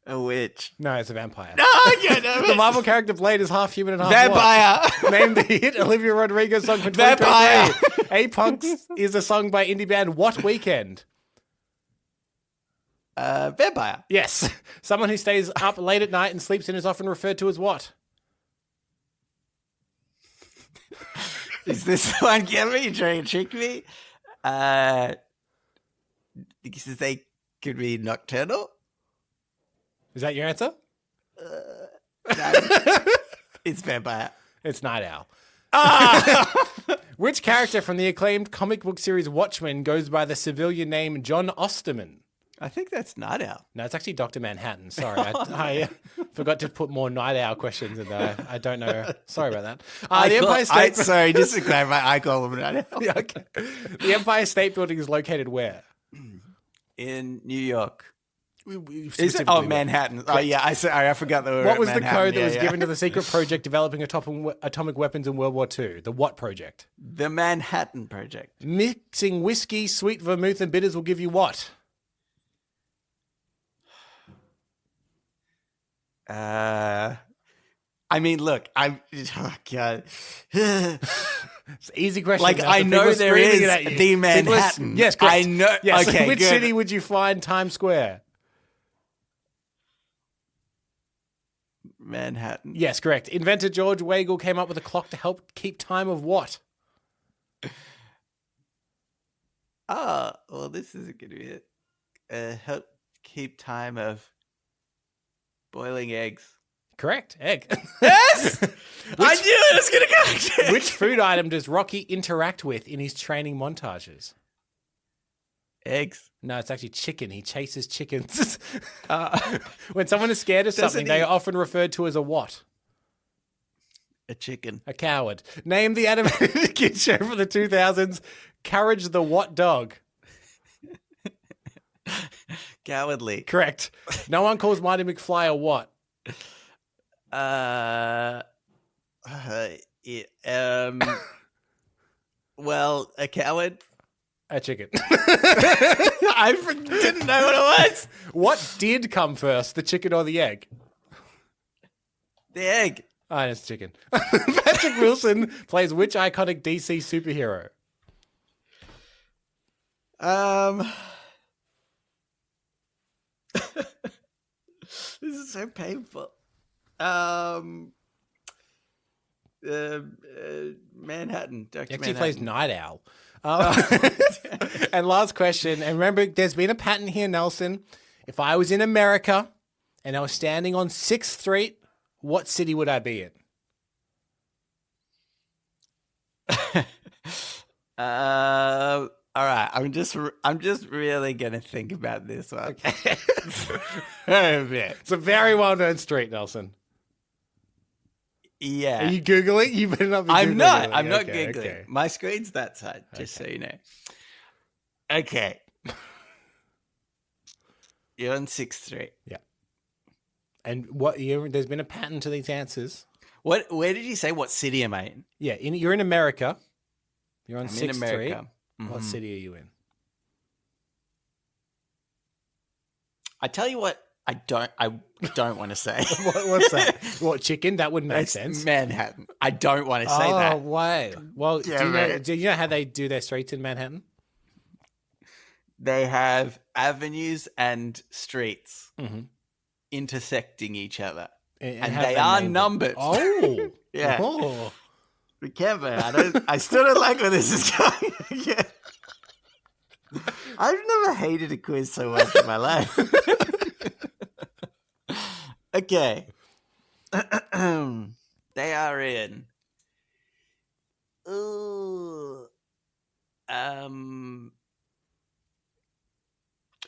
A witch. No, it's a vampire. No, yeah, The Marvel character Blade is half human and half Vampire. what? Name the hit Olivia Rodrigo song for Vampire. 2023. A-Punks is a song by indie band What Weekend? Vampire. Yes. Someone who stays up late at night and sleeps in is often referred to as what? Is this the one, Kevin? You trying to trick me? Because they could be nocturnal. Is that your answer? No, it's vampire. It's Night Owl. Ah! Which character from the acclaimed comic book series Watchmen goes by the civilian name John Osterman? I think that's Night Owl. No, it's actually Dr. Manhattan. Sorry, I forgot to put more Night Owl questions in there. I don't know. Sorry about that. The Empire State. Sorry, just to clarify, I call him Night Owl. Yeah, okay. The Empire State Building is located where? In New York. Is it? Specifically Oh, where? Manhattan. Oh, yeah. I forgot that we were What at was the Manhattan. code that Yeah, was yeah. given to the secret project developing atomic weapons in World War II? The what project? The Manhattan Project. Mixing whiskey, sweet vermouth, and bitters will give you what? I mean, look, oh, God. It's an easy question. Like, now, I so know people are there screaming is it at you. the People are- Manhattan. Yes, correct. I know. Yes. Okay, Which good. city would you find Times Square? Manhattan. Yes, correct. Inventor George Weigel came up with a clock to help keep time of what? Oh, well, this isn't going to be it. Help keep time of boiling eggs. Correct. Egg. Yes! I knew it was going to go. Which food item does Rocky interact with in his training montages? Eggs. No, it's actually chicken. He chases chickens. When someone is scared of Doesn't something, they he- are often referred to as a what? A chicken. A coward. Name the animated kid show from the 2000s. Courage the what dog? Cowardly. Correct. No one calls Marty McFly a what? Well, a coward. A chicken. I didn't know what it was. What did come first, the chicken or the egg? The egg. Oh, it's chicken. Patrick Wilson plays which iconic DC superhero? This is so painful. Manhattan. Dr. He actually Manhattan. plays Night Owl. And last question. And remember, there's been a pattern here, Nelson. If I was in America and I was standing on 6th Street, what city would I be in? All right. I'm just really gonna think about this one. Okay. A bit. It's a very well-known street, Nelson. Yeah. Are you Googling? You better not be Googling. I'm not. it. I'm not Okay, giggling. okay. My screen's that side, just so you know. Okay. You're on 6th Street. Yeah. And what year? There's been a pattern to these answers. Where did you say? What city am I in? Yeah, you're in America. You're on I'm 6th in America. Street. What city are you in? I tell you what, I don't want to say. What's that? What, chicken? That wouldn't make It's sense. Manhattan. I don't want to say Oh, that. why? Well, Yeah, right. do you know how they do their streets in Manhattan? they have avenues and streets Mhm. intersecting each other. And have they are named them. numbered. Oh. Yeah. Oh. Be careful. I still don't like where this is going. Yeah. I've never hated a quiz so much in my life. Okay. They are in. Ooh.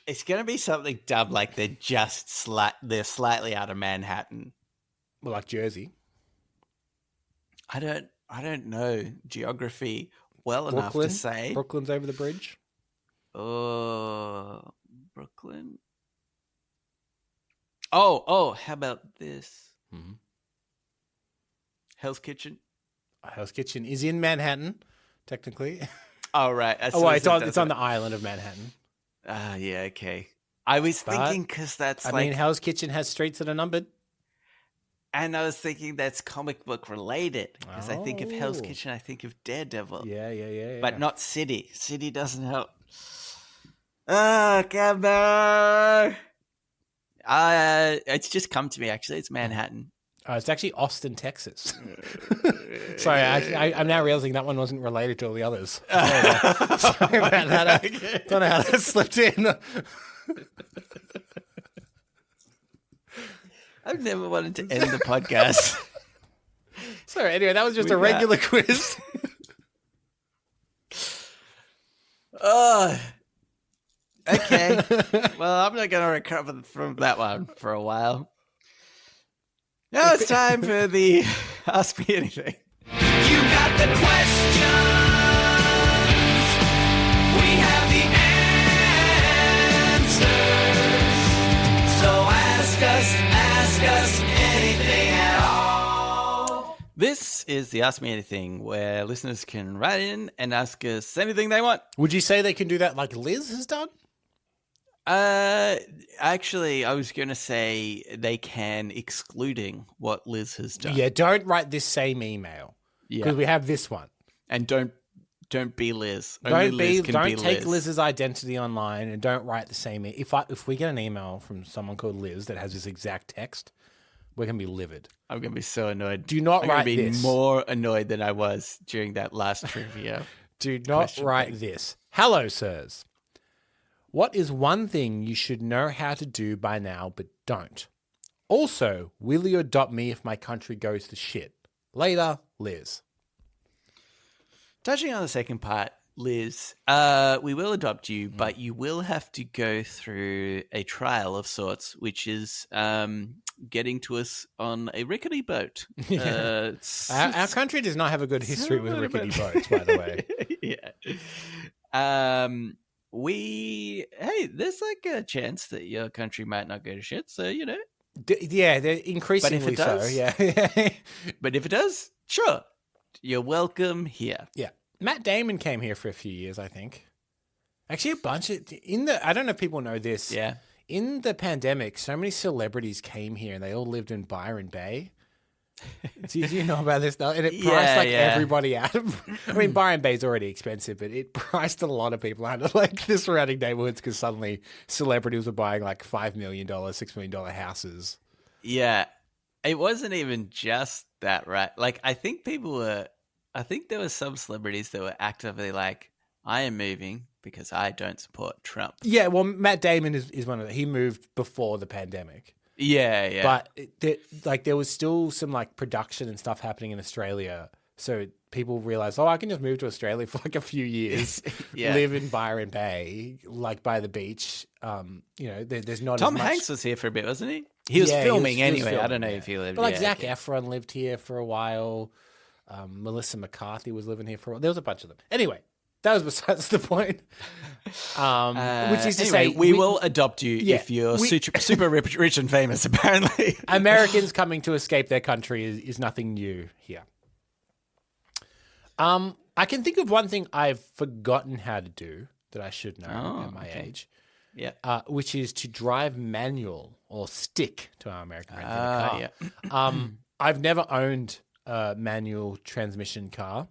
It's gonna be something dumb like they're just they're slightly out of Manhattan. Well, like Jersey. I don't know geography well enough Brooklyn. to say. Brooklyn's over the bridge. Oh, Brooklyn. Oh, how about this? Mhm. Hell's Kitchen. Hell's Kitchen is in Manhattan, technically. Oh, right. It's on the island of Manhattan. Yeah, okay. I was thinking because that's I mean, Hell's Kitchen has streets that are numbered. And I was thinking that's comic book related. Because I think of Hell's Oh. Kitchen, I think of Daredevil. Yeah. But not City. City doesn't help. Oh, Gabbo! It's just come to me, actually. It's Manhattan. It's actually Austin, Texas. Sorry, I'm now realizing that one wasn't related to all the others. Sorry about that. I don't know how that slipped in. I've never wanted to end the podcast. Sorry, anyway, that was just a regular quiz. Oh, okay. Well, I'm not going to recover from that one for a while. Now it's time for the Ask Me Anything. You got the questions. We have the answers. So ask us anything at all. This is the Ask Me Anything, where listeners can write in and ask us anything they want. Would you say they can do that like Liz has done? Actually, I was going to say they can, excluding what Liz has done. Yeah, don't write this same email. Because we have this one. And don't be Liz. Only Liz can don't be take Liz. Liz's identity online and don't write the same. If we get an email from someone called Liz that has this exact text, we're gonna be livid. I'm gonna be so annoyed. Do not write be this. More annoyed than I was during that last trivia. Do not write this. Hello, sirs. What is one thing you should know how to do by now but don't? Also, will you adopt me if my country goes to shit? Later, Liz. Touching on the second part, Liz, we will adopt you, but you will have to go through a trial of sorts, which is getting to us on a rickety boat. Our country does not have a good history with rickety boats, by the way. Yeah. There's like a chance that your country might not go to shit, so you know. Yeah, they're increasingly so. Yeah. But if it does, sure, you're welcome here. Yeah. Matt Damon came here for a few years, I think. Actually, a bunch of I don't know if people know this. Yeah. In the pandemic, so many celebrities came here and they all lived in Byron Bay. Did you know about this? And it priced everybody out of. I mean, Byron Bay's already expensive, but it priced a lot of people out of like the surrounding neighborhoods because suddenly celebrities were buying like $5 million, $6 million houses. Yeah, it wasn't even just that, right? Like, I think there were some celebrities that were actively like, I am moving because I don't support Trump. Yeah, well, Matt Damon is one of them. He moved before the pandemic. Yeah. But there was still some like production and stuff happening in Australia. So people realized, I can just move to Australia for like a few years, live in Byron Bay, like by the beach. There's not Tom as much. Hanks was here for a bit, wasn't he? He was filming anyway. I don't know if he lived. But like Zac Efron lived here for a while. Melissa McCarthy was living here for a while. There was a bunch of them. Anyway, that was besides the point. Which is to say, we will adopt you if you're super rich and famous, apparently. Americans coming to escape their country is nothing new here. I can think of one thing I've forgotten how to do that I should know at my age. Yeah. Which is to drive manual or stick to our American friends in a car. Yeah. I've never owned a manual transmission car.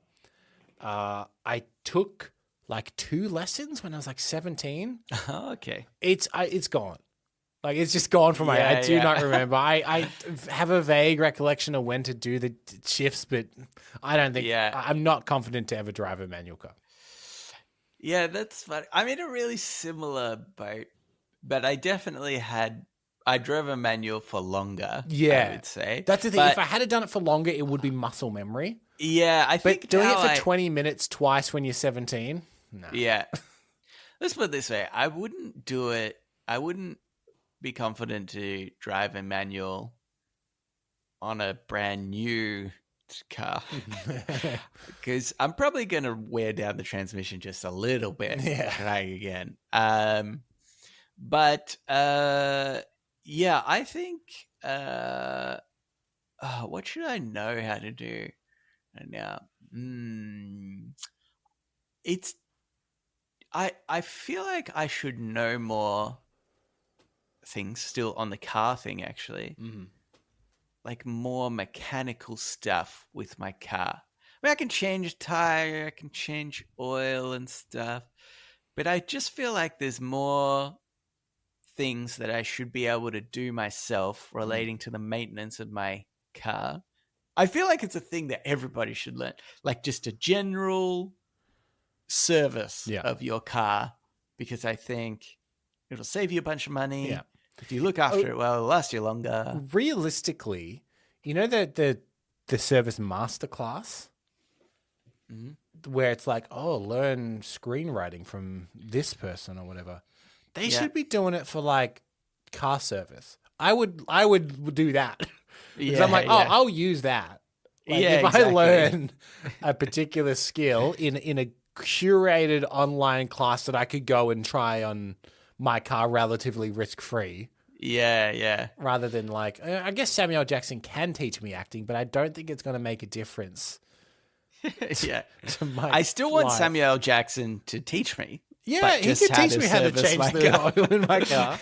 I took like 2 lessons when I was like 17. Okay. It's gone. Like it's just gone from my. I do not remember. I have a vague recollection of when to do the shifts, but I don't think. I'm not confident to ever drive a manual car. Yeah, that's funny. I'm in a really similar boat, but I definitely I drove a manual for longer. Yeah, I would say that's the thing. But, if I had done it for longer, it would be muscle memory. Yeah, I think. But doing it for 20 minutes twice when you're 17, no. Yeah. Let's put it this way: I wouldn't do it. I wouldn't be confident to drive a manual on a brand new car because I'm probably going to wear down the transmission just a little bit. Trying again. But yeah, I think what should I know how to do now? It's I feel like I should know more things still on the car thing, actually. Like more mechanical stuff with my car. I mean, I can change a tire, I can change oil and stuff, but I just feel like there's more things that I should be able to do myself relating to the maintenance of my car. I feel like it's a thing that everybody should learn, like just a general service of your car, because I think it'll save you a bunch of money. Yeah. If you look after it well, it'll last you longer. Realistically, you know the service masterclass where it's like, oh, learn screenwriting from this person or whatever. They should be doing it for like car service. I would do that. Because I'm like, I'll use that. Like, if I learn a particular skill in a curated online class that I could go and try on my car relatively risk-free. Yeah. Rather than like, I guess Samuel L. Jackson can teach me acting, but I don't think it's going to make a difference. Yeah. To my I still want life. Samuel L. Jackson to teach me. Yeah, he could teach me how to change the oil in my car.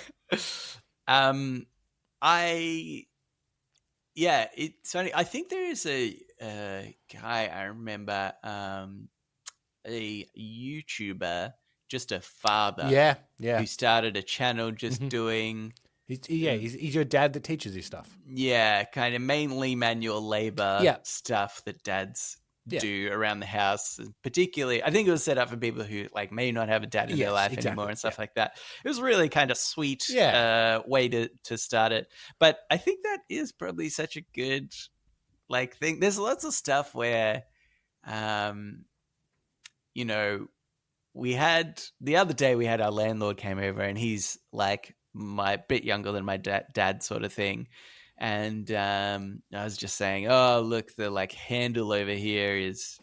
It's funny. I think there is a guy I remember, a YouTuber, just a father. Who started a channel just doing. He's your dad that teaches you stuff. Yeah, kind of mainly manual labor stuff that dads do around the house. Particularly, I think it was set up for people who like may not have a dad in their life anymore and stuff like that. It was really kind of sweet way to start it. But I think that is probably such a good like thing. There's lots of stuff where, you know, we had the other day we had our landlord came over and he's like my bit younger than my dad sort of thing. And I was just saying, oh, look, the like handle over here is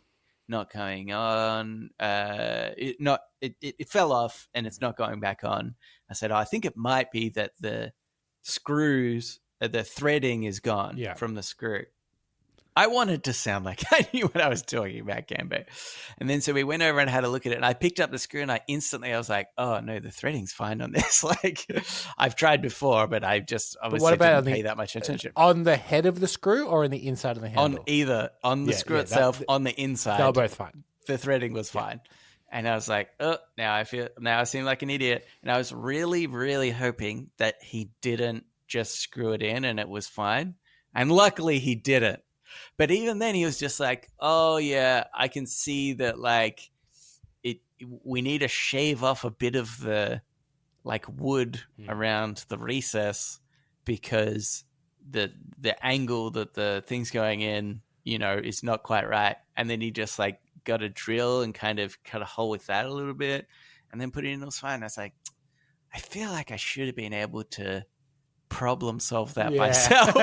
not coming on. It fell off and it's not going back on. I said, I think it might be that the screws, the threading is gone from the screw. I wanted to sound like I knew what I was talking about, Gambo. And then so we went over and had a look at it and I picked up the screw and I was like, oh no, the threading's fine on this. Like I've tried before, but I obviously didn't pay that much attention. On the head of the screw or in the inside of the handle? On the screw itself, on the inside. They were both fine. The threading was fine. And I was like, oh, now I seem like an idiot. And I was really, really hoping that he didn't just screw it in and it was fine. And luckily he didn't. But even then, he was just like, "Oh yeah, I can see that. Like, we need to shave off a bit of the like wood around the recess because the angle that the thing's going in, you know, is not quite right." And then he just like got a drill and kind of cut a hole with that a little bit, and then put it in. It was fine. I was like, I feel like I should have been able to problem solve that myself.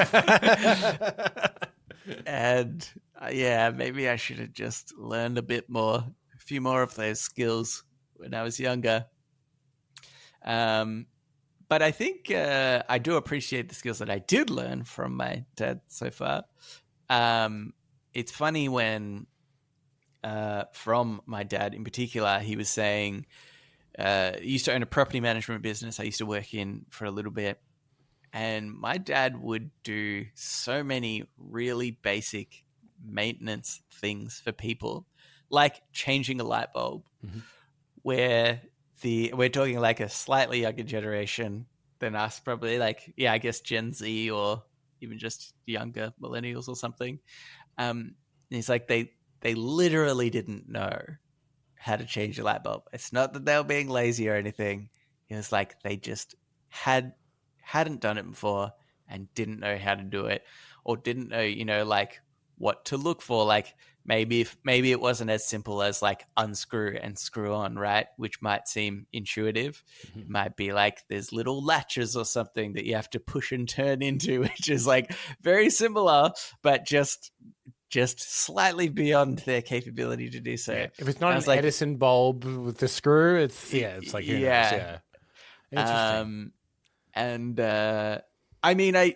And maybe I should have just learned a few more of those skills when I was younger. But I think I do appreciate the skills that I did learn from my dad so far. It's funny when, from my dad in particular, he was saying, he used to own a property management business. I used to work in for a little bit. And my dad would do so many really basic maintenance things for people, like changing a light bulb where we're talking like a slightly younger generation than us, probably like, I guess Gen Z or even just younger millennials or something. And he's like, they literally didn't know how to change a light bulb. It's not that they were being lazy or anything. It was like they just hadn't done it before and didn't know how to do it, or didn't know, like what to look for. Like maybe it wasn't as simple as like unscrew and screw on, right? Which might seem intuitive. It might be like there's little latches or something that you have to push and turn into, which is like very similar, but just slightly beyond their capability to do so. Yeah. If it's not an Edison bulb with the screw, it's like who knows, yeah. Interesting. And I mean, I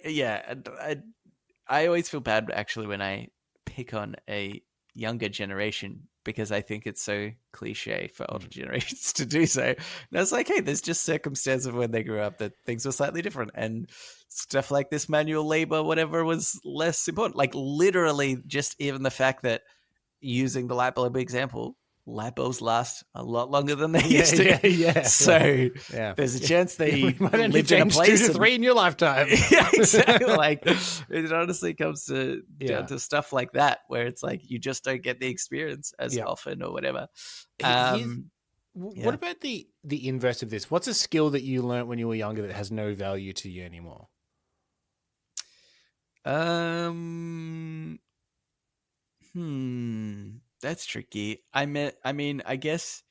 always feel bad actually when I pick on a younger generation, because I think it's so cliche for older generations to do so. And I was like, hey, there's just circumstance of when they grew up that things were slightly different, and stuff like this manual labor, whatever, was less important. Like literally just even the fact that, using the light bulb example, light bulbs last a lot longer than they used to. Yeah. So there's a chance they lived in a place 2 to 3 in your lifetime. Yeah, exactly. Like it honestly comes down to stuff like that, where it's like you just don't get the experience as often or whatever. What about the inverse of this? What's a skill that you learned when you were younger that has no value to you anymore? That's tricky. I mean, I guess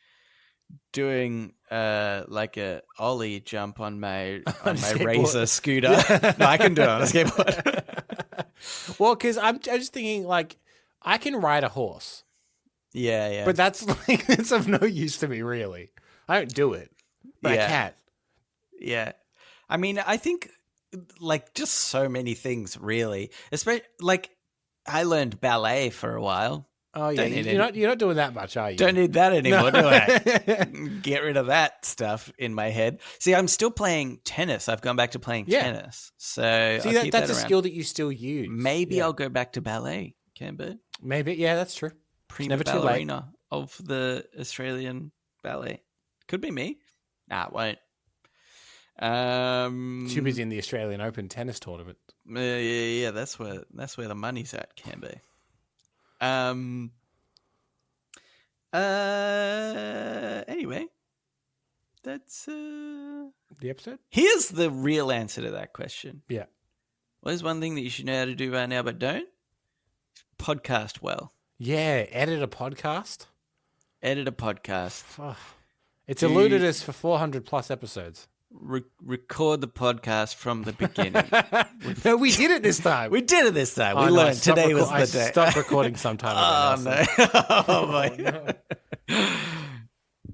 doing like a ollie jump on my Razor scooter. No, I can do it on a skateboard. Well, because I'm just thinking, like, I can ride a horse. Yeah. But that's like, it's of no use to me, really. I don't do it, but I can. Yeah. I mean, I think like just so many things, really. Especially like I learned ballet for a while. Oh yeah, you're not doing that much, are you? Don't need that anymore, do I? Get rid of that stuff in my head. See, I'm still playing tennis. I've gone back to playing tennis. So see, that's a skill that you still use. Maybe I'll go back to ballet, Canberra. Maybe, yeah, that's true. Prima never ballerina of the Australian ballet. Could be me. Nah, it won't. Too busy in the Australian Open tennis tournament. Yeah, that's where the money's at, Canberra. Anyway, that's the episode. Here's the real answer to that question. Yeah. Well, there's one thing that you should know how to do right now, but don't. Podcast well. Yeah, edit a podcast. Edit a podcast. It's eluded us for 400 plus episodes. Record the podcast from the beginning. No, we did it this time. We did it this time. We learned today was the day. I stopped recording sometime ago. Oh,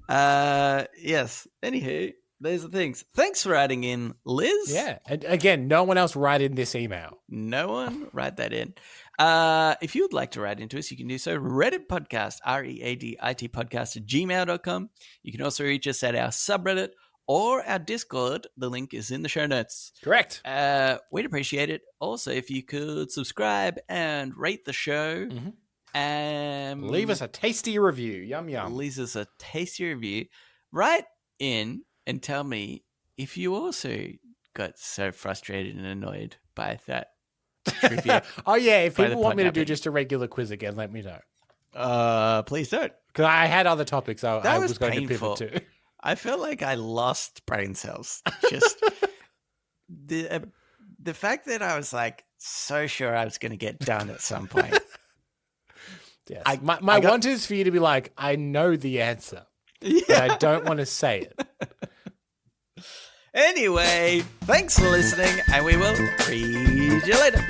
no. Yes. Anywho, those are things. Thanks for writing in, Liz. Yeah. And again, no one else write in this email. No one write that in. If you would like to write into us, you can do so. Reddit podcast, READIT podcast at gmail.com. You can also reach us at our subreddit or our Discord. The link is in the show notes. Correct. We'd appreciate it. Also, if you could subscribe and rate the show. Mm-hmm. Leave us a tasty review. Yum, yum. Leave us a tasty review. Write in and tell me if you also got so frustrated and annoyed by that trivia. Oh, yeah. If people want me to do just a regular quiz again, let me know. Please don't. Because I had other topics I was going painful. to pivot to. I felt like I lost brain cells. Just the fact that I was like so sure I was going to get done at some point. Yes. My want is for you to be like, I know the answer, but I don't want to say it. Anyway, thanks for listening, and we will read you later.